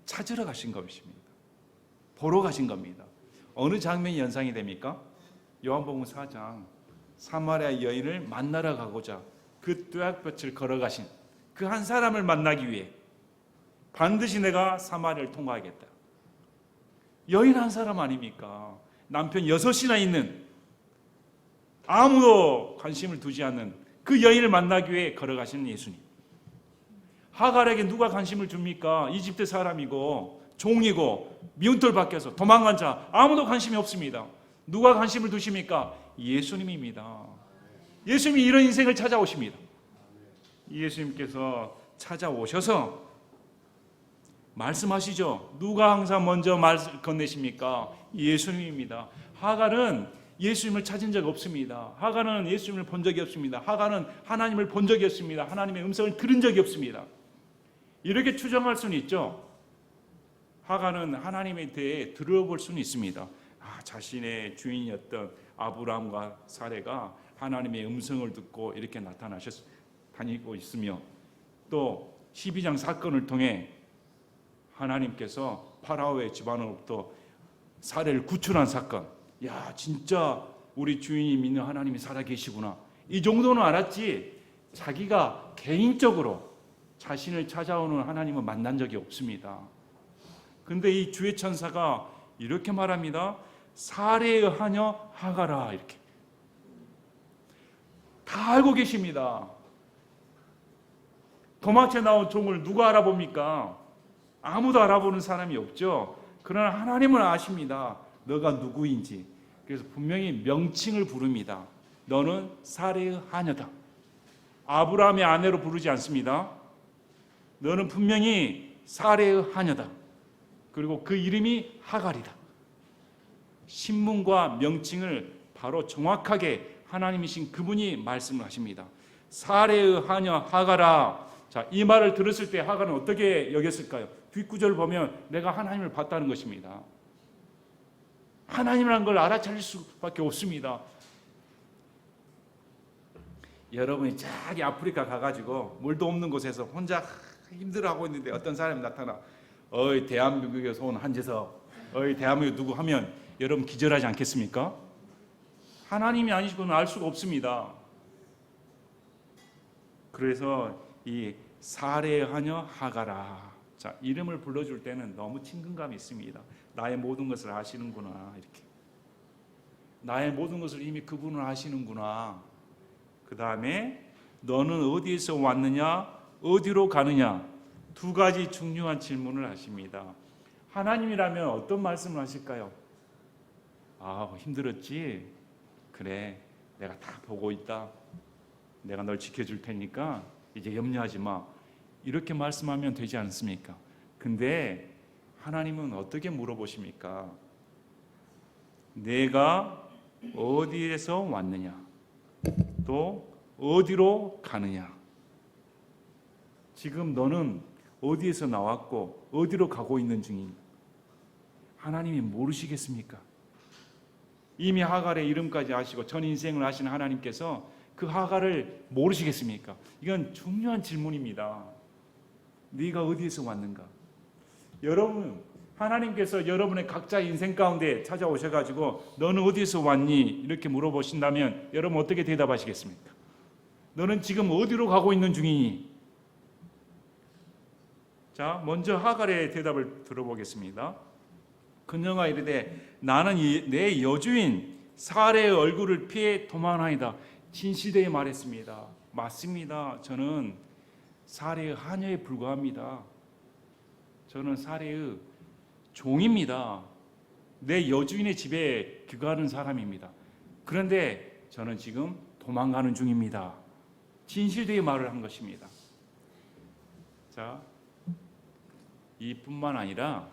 찾으러 가신 것입니다. 보러 가신 겁니다. 어느 장면이 연상이 됩니까? 요한복음 4장 사마리아 여인을 만나러 가고자 그 뙤약볕을 걸어가신 그 한 사람을 만나기 위해 반드시 내가 사마리아를 통과하겠다. 여인 한 사람 아닙니까? 남편 6이나 있는, 아무도 관심을 두지 않는 그 여인을 만나기 위해 걸어가시는 예수님. 하갈에게 누가 관심을 줍니까? 이집트 사람이고 종이고 미운 털 밖에서 도망간 자, 아무도 관심이 없습니다. 누가 관심을 두십니까? 예수님입니다. 예수님이 이런 인생을 찾아오십니다. 예수님께서 찾아오셔서 말씀하시죠. 누가 항상 먼저 말 건네십니까? 예수님입니다. 하갈은 예수님을 찾은 적 없습니다. 하갈은 예수님을 본 적이 없습니다. 하갈은 하나님을 본 적이 없습니다. 하나님의 음성을 들은 적이 없습니다. 이렇게 추정할 수는 있죠. 하갈은 하나님에 대해 들어볼 수는 있습니다. 자신의 주인이었던 아브라함과 사레가 하나님의 음성을 듣고 이렇게 다니고 있으며, 또 12장 사건을 통해 하나님께서 파라오의 집안으로부터 사레를 구출한 사건, 진짜 우리 주인이 믿는 하나님이 살아계시구나, 이 정도는 알았지 자기가 개인적으로 자신을 찾아오는 하나님을 만난 적이 없습니다. 근데 이 주의 천사가 이렇게 말합니다. 사레의 하녀 하갈아, 이렇게 다 알고 계십니다. 도망쳐 나온 종을 누가 알아봅니까? 아무도 알아보는 사람이 없죠. 그러나 하나님은 아십니다. 너가 누구인지. 그래서 분명히 명칭을 부릅니다. 너는 사레의 하녀다. 아브라함의 아내로 부르지 않습니다. 너는 분명히 사레의 하녀다. 그리고 그 이름이 하갈이다. 신문과 명칭을 바로 정확하게 하나님이신 그분이 말씀을 하십니다. 사레의 하녀 하갈아. 자, 이 말을 들었을 때 하갈은 어떻게 여겼을까요? 뒷구절을 보면 내가 하나님을 봤다는 것입니다. 하나님이라는 걸 알아차릴 수밖에 없습니다. 여러분이 저기 아프리카 가가지고 물도 없는 곳에서 혼자 힘들어하고 있는데 어떤 사람이 나타나, 어이 대한민국에서 온 한재석, 어이 대한민국 누구 하면 여러분 기절하지 않겠습니까? 하나님이 아니시고는 알 수가 없습니다. 그래서 이 사레의 하녀 하갈아, 자, 이름을 불러줄 때는 너무 친근감이 있습니다. 나의 모든 것을 아시는구나, 이렇게. 나의 모든 것을 이미 그분은 아시는구나. 그 다음에 너는 어디에서 왔느냐, 어디로 가느냐, 두 가지 중요한 질문을 하십니다. 하나님이라면 어떤 말씀을 하실까요? 힘들었지? 그래, 내가 다 보고 있다. 내가 널 지켜줄 테니까 이제 염려하지 마. 이렇게 말씀하면 되지 않습니까? 근데 하나님은 어떻게 물어보십니까? 내가 어디에서 왔느냐, 또 어디로 가느냐. 지금 너는 어디에서 나왔고 어디로 가고 있는 중인가? 하나님이 모르시겠습니까? 이미 하갈의 이름까지 아시고 전 인생을 아시는 하나님께서 그 하갈을 모르시겠습니까? 이건 중요한 질문입니다. 네가 어디에서 왔는가? 여러분, 하나님께서 여러분의 각자 인생 가운데 찾아오셔가지고 너는 어디에서 왔니? 이렇게 물어보신다면 여러분 어떻게 대답하시겠습니까? 너는 지금 어디로 가고 있는 중이니? 자, 먼저 하갈의 대답을 들어보겠습니다. 그녀가 이르되 나는 내 여주인 사레의 얼굴을 피해 도망하이다. 진실되게 말했습니다. 맞습니다. 저는 사레의 하녀에 불과합니다. 저는 사레의 종입니다. 내 여주인의 집에 귀가하는 사람입니다. 그런데 저는 지금 도망가는 중입니다. 진실되게 말을 한 것입니다. 자, 이뿐만 아니라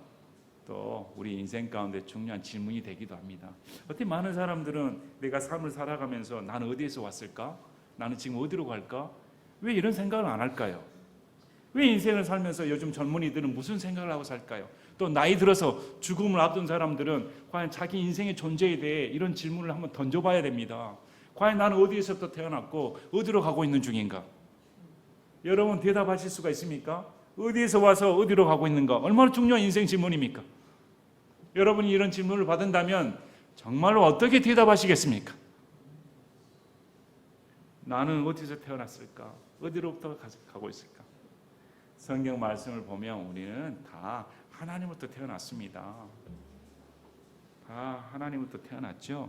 또 우리 인생 가운데 중요한 질문이 되기도 합니다. 어떻게 많은 사람들은 내가 삶을 살아가면서 나는 어디에서 왔을까? 나는 지금 어디로 갈까? 왜 이런 생각을 안 할까요? 왜 인생을 살면서 요즘 젊은이들은 무슨 생각을 하고 살까요? 또 나이 들어서 죽음을 앞둔 사람들은 과연 자기 인생의 존재에 대해 이런 질문을 한번 던져봐야 됩니다. 과연 나는 어디에서부터 태어났고 어디로 가고 있는 중인가? 여러분 대답하실 수가 있습니까? 어디에서 와서 어디로 가고 있는가? 얼마나 중요한 인생 질문입니까? 여러분이 이런 질문을 받는다면 정말로 어떻게 대답하시겠습니까? 나는 어디서 태어났을까? 어디로부터 가고 있을까? 성경 말씀을 보면 우리는 다 하나님으로부터 태어났습니다. 다 하나님으로부터 태어났죠.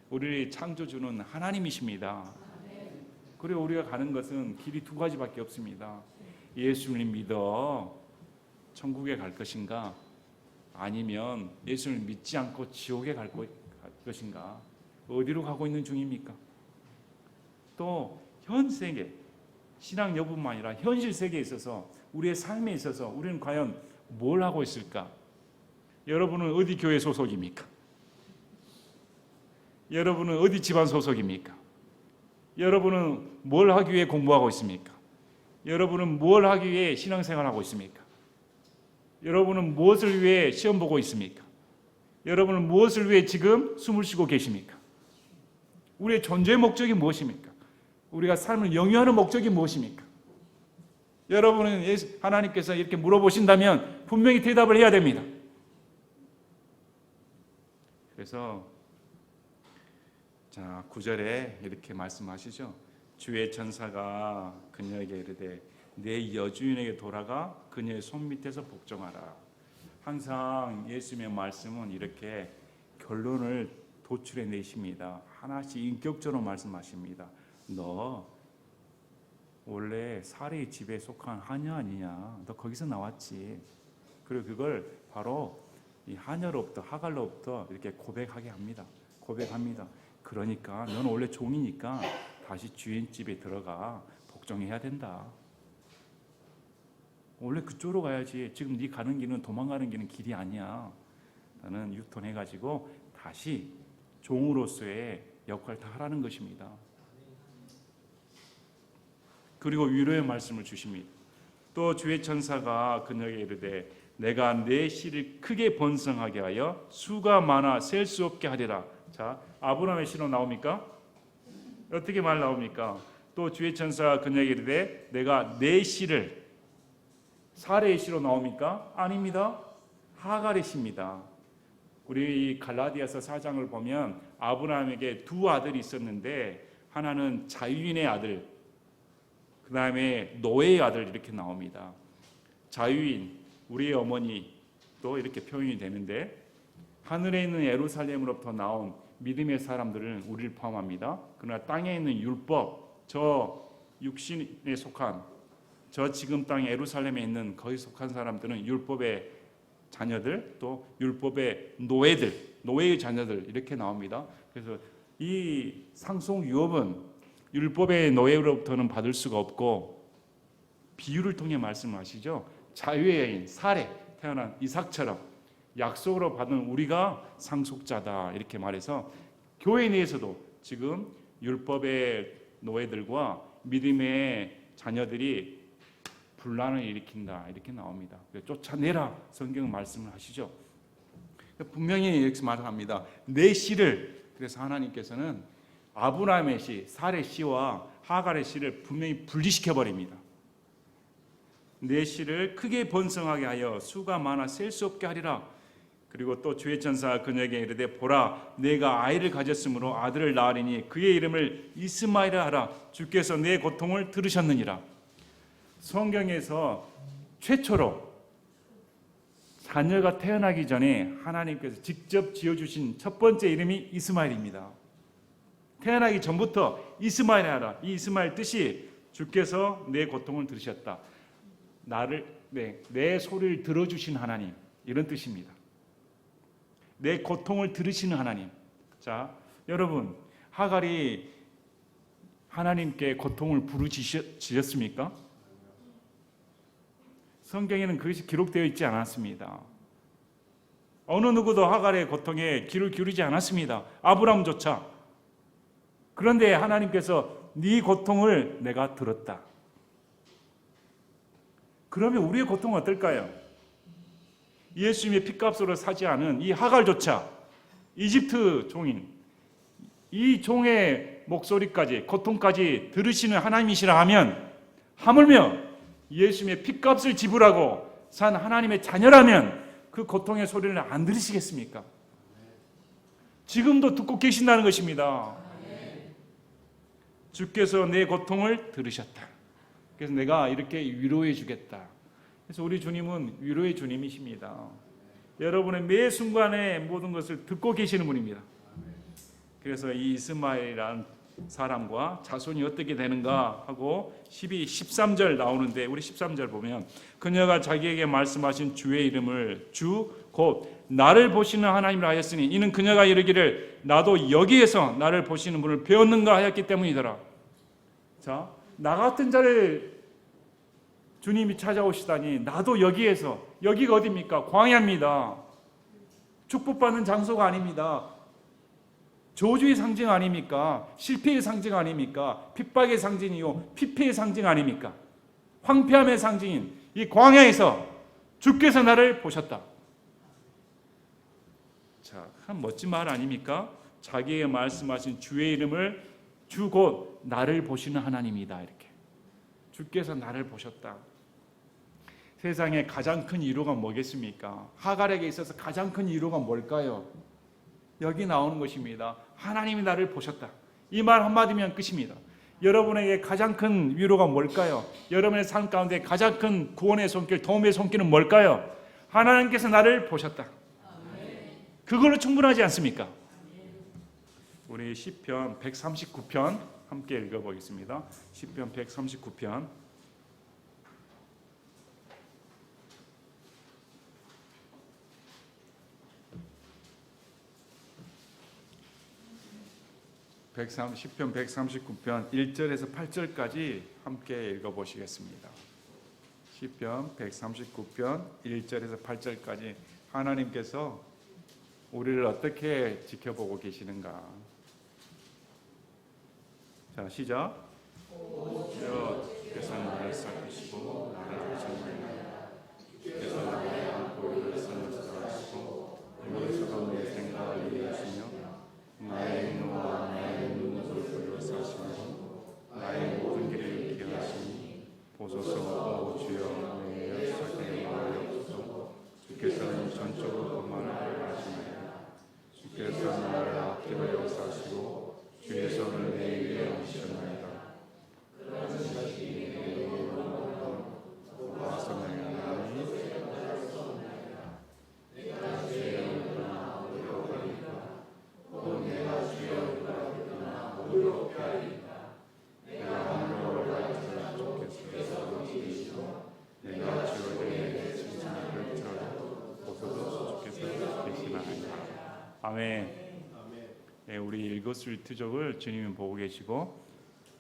우리를 창조주는 하나님이십니다. 그리고 우리가 가는 것은 길이 두 가지밖에 없습니다. 예수를 믿어 천국에 갈 것인가? 아니면 예수를 믿지 않고 지옥에 갈 것인가? 어디로 가고 있는 중입니까? 또 현 세계, 신앙 여부만 아니라 현실 세계에 있어서 우리의 삶에 있어서 우리는 과연 뭘 하고 있을까? 여러분은 어디 교회 소속입니까? 여러분은 어디 집안 소속입니까? 여러분은 뭘 하기 위해 공부하고 있습니까? 여러분은 뭘 하기 위해 신앙생활하고 있습니까? 여러분은 무엇을 위해 시험 보고 있습니까? 여러분은 무엇을 위해 지금 숨을 쉬고 계십니까? 우리의 존재의 목적이 무엇입니까? 우리가 삶을 영위하는 목적이 무엇입니까? 여러분은 하나님께서 이렇게 물어보신다면 분명히 대답을 해야 됩니다. 그래서 9절에 이렇게 말씀하시죠. 주의 천사가 그녀에게 이르되 내 여주인에게 돌아가 그녀의 손밑에서 복종하라. 항상 예수님의 말씀은 이렇게 결론을 도출해 내십니다. 하나씩 인격적으로 말씀하십니다. 너 원래 사례의 집에 속한 하녀 아니냐? 너 거기서 나왔지. 그리고 그걸 바로 이 하녀로부터 하갈로부터 이렇게 고백하게 합니다. 고백합니다. 그러니까 너는 원래 종이니까 다시 주인 집에 들어가 복종해야 된다. 원래 그쪽으로 가야지. 지금 네 가는 길은 도망가는 길은 길이 아니야. 나는 유턴해가지고 다시 종으로서의 역할을 다 하라는 것입니다. 그리고 위로의 말씀을 주십니다. 또 주의 천사가 그녀에게 이르되 내가 내 씨를 크게 번성하게 하여 수가 많아 셀 수 없게 하리라. 자, 아브라함의 씨로 나옵니까? 어떻게 말 나옵니까? 또 주의 천사가 그녀에게 이르되 내가 내 씨를 사레의 씨로 나옵니까? 아닙니다. 하갈의 씨입니다. 우리 갈라디아서 4장을 보면 아브라함에게 두 아들이 있었는데 하나는 자유인의 아들, 그 다음에 노예의 아들 이렇게 나옵니다. 자유인, 우리의 어머니도 이렇게 표현이 되는데 하늘에 있는 예루살렘으로부터 나온 믿음의 사람들은 우리를 포함합니다. 그러나 땅에 있는 율법, 저 육신에 속한 저 지금 땅 예루살렘에 있는 거기 속한 사람들은 율법의 자녀들, 또 율법의 노예들, 노예의 자녀들 이렇게 나옵니다. 그래서 이 상속 유업은 율법의 노예로부터는 받을 수가 없고 비유를 통해 말씀하시죠. 자유의 여인 사레 태어난 이삭처럼 약속으로 받은 우리가 상속자다 이렇게 말해서 교회 내에서도 지금 율법의 노예들과 믿음의 자녀들이 분란을 일으킨다 이렇게 나옵니다. 쫓아내라 성경 말씀을 하시죠. 분명히 이렇게 말합니다. 내 씨를, 그래서 하나님께서는 아브라함의 씨, 사레 씨와 하갈의 씨를 분명히 분리시켜 버립니다. 내 씨를 크게 번성하게 하여 수가 많아 셀 수 없게 하리라. 그리고 또 주의 천사가 그녀에게 이르되 보라 내가 아이를 가졌으므로 아들을 낳으리니 그의 이름을 이스마엘이라 하라. 주께서 내 고통을 들으셨느니라. 성경에서 최초로 자녀가 태어나기 전에 하나님께서 직접 지어주신 첫 번째 이름이 이스마엘입니다. 태어나기 전부터 이스마엘 하라. 이 이스마엘 뜻이 주께서 내 고통을 들으셨다. 내 소리를 들어주신 하나님 이런 뜻입니다. 내 고통을 들으시는 하나님. 자, 여러분 하갈이 하나님께 고통을 부르짖었습니까? 성경에는 그것이 기록되어 있지 않았습니다. 어느 누구도 하갈의 고통에 귀를 기울이지 않았습니다. 아브라함조차. 그런데 하나님께서 네 고통을 내가 들었다. 그러면 우리의 고통은 어떨까요? 예수님의 핏값으로 사지 않은 이 하갈조차 이집트 종인 이 종의 목소리까지 고통까지 들으시는 하나님이시라 하면 하물며 예수님의 핏값을 지불하고 산 하나님의 자녀라면 그 고통의 소리를 안 들으시겠습니까? 지금도 듣고 계신다는 것입니다. 주께서 내 고통을 들으셨다. 그래서 내가 이렇게 위로해 주겠다. 그래서 우리 주님은 위로의 주님이십니다. 여러분의 매 순간에 모든 것을 듣고 계시는 분입니다. 그래서 이 이스마엘이라는 사람과 자손이 어떻게 되는가 하고 12, 13절 나오는데 우리 13절 보면 그녀가 자기에게 말씀하신 주의 이름을 주 곧 나를 보시는 하나님이라 하였으니 이는 그녀가 이르기를 나도 여기에서 나를 보시는 분을 배웠는가 하였기 때문이더라. 자, 나 같은 자를 주님이 찾아오시다니 나도 여기에서, 여기가 어디입니까? 광야입니다. 축복받는 장소가 아닙니다. 저주의 상징 아닙니까? 실패의 상징 아닙니까? 핍박의 상징이요 피폐의 상징 아닙니까? 황폐함의 상징인 이 광야에서 주께서 나를 보셨다. 자, 한 멋진 말 아닙니까? 자기에게 말씀하신 주의 이름을 주 곧 나를 보시는 하나님이다. 이렇게 주께서 나를 보셨다. 세상에 가장 큰 위로가 뭐겠습니까? 하갈에게 있어서 가장 큰 위로가 뭘까요? 여기 나오는 것입니다. 하나님이 나를 보셨다. 이 말 한마디면 끝입니다. 여러분에게 가장 큰 위로가 뭘까요? 여러분의 삶 가운데 가장 큰 구원의 손길, 도움의 손길은 뭘까요? 하나님께서 나를 보셨다. 그걸로 충분하지 않습니까? 우리 시편 139편 함께 읽어보겠습니다. 시편 139편 10편 139편 1절에서 8절까지 함께 읽어보시겠습니다. 시편 139편 1절에서 8절까지 하나님께서 우리를 어떻게 지켜보고 계시는가. 자, 시작. 주께서 나를 살피시고 나를 보시나이다. 주께서 나의 보혈을 선하시고 물에서도 내 생각을 이해하시며 나의 눈과 나의 눈물을 보혈사시며 나의 모든 길을 있게 하시니 보소서. 오 주여 내 역사에 말하옵소서. 주께서는 전적으로 그만을 하시나이다. 주께서 나를 앞뒤로 역사하시고 주의 손을 내 위에 얹으셨나이다. 그러는 것이 내 영혼으로 와서 나니 내가 주의 얼굴나 오히려 가리까 또 내가 주의 얼굴나 오히려 피하리까 내가 하늘로 올라가서 주께서 계시고 내가 주의 칭찬을 들을지라도 보소서. 주께서 계시나이다. 아멘. 네, 우리 일거수일투족을 주님은 보고 계시고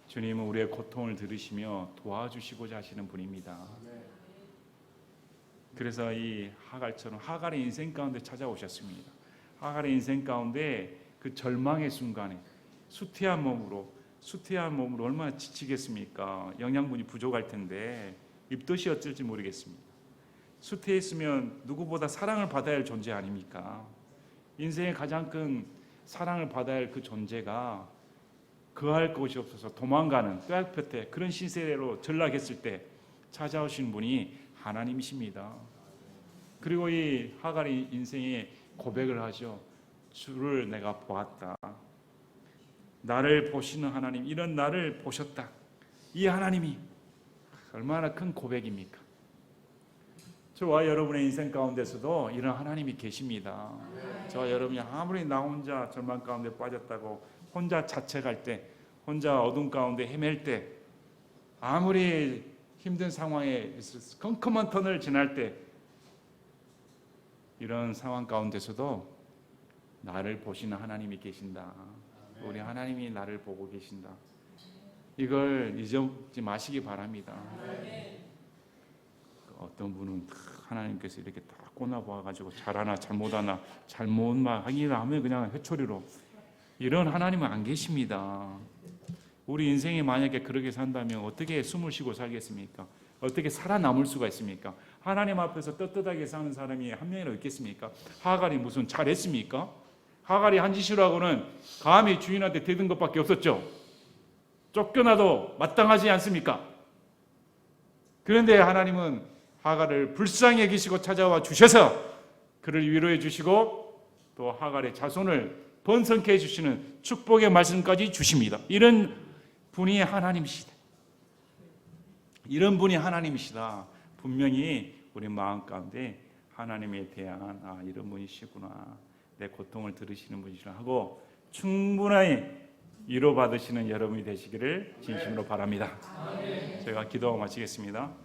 주님은 우리의 고통을 들으시며 도와주시고자 하시는 분입니다. 그래서 이 하갈처럼 하갈의 인생 가운데 찾아오셨습니다. 하갈의 인생 가운데 그 절망의 순간에 수태한 몸으로 얼마나 지치겠습니까? 영양분이 부족할 텐데 입덧이 어쩔지 모르겠습니다. 수태했으면 누구보다 사랑을 받아야 할 존재 아닙니까? 인생의 가장 큰 사랑을 받아야 할 그 존재가 거할 곳이 없어서 도망가는 뼈아프때 그런 시세로 전락했을 때 찾아오신 분이 하나님이십니다. 그리고 이 하갈이 인생에 고백을 하죠. 주를 내가 보았다. 나를 보시는 하나님, 이런 나를 보셨다. 이 하나님이 얼마나 큰 고백입니까? 저와 여러분의 인생 가운데서도 이런 하나님이 계십니다. 저와 여러분이 아무리 나 혼자 절망 가운데 빠졌다고 혼자 자책할 때, 혼자 어둠 가운데 헤맬 때, 아무리 힘든 상황에 있어서 컴컴한 터널을 지날 때, 이런 상황 가운데서도 나를 보시는 하나님이 계신다. 우리 하나님이 나를 보고 계신다. 이걸 잊지 마시기 바랍니다. 어떤 분은 하나님께서 이렇게 딱 꼬나봐가지고 잘하나 잘못하나 잘못만 하기를 하면 그냥 회초리로, 이런 하나님은 안 계십니다. 우리 인생이 만약에 그렇게 산다면 어떻게 숨을 쉬고 살겠습니까? 어떻게 살아남을 수가 있습니까? 하나님 앞에서 떳떳하게 사는 사람이 한 명이나 있겠습니까? 하갈이 무슨 잘했습니까? 하갈이 한 짓이라고는 감히 주인한테 대든 것밖에 없었죠. 쫓겨나도 마땅하지 않습니까? 그런데 하나님은 하갈을 불쌍히 여기시고 찾아와 주셔서 그를 위로해 주시고 또 하갈의 자손을 번성케 해주시는 축복의 말씀까지 주십니다. 이런 분이 하나님이시다. 이런 분이 하나님이시다. 분명히 우리 마음 가운데 하나님에 대한 이런 분이시구나, 내 고통을 들으시는 분이시구나 하고 충분히 위로받으시는 여러분이 되시기를 진심으로 바랍니다. 제가 기도하고 마치겠습니다.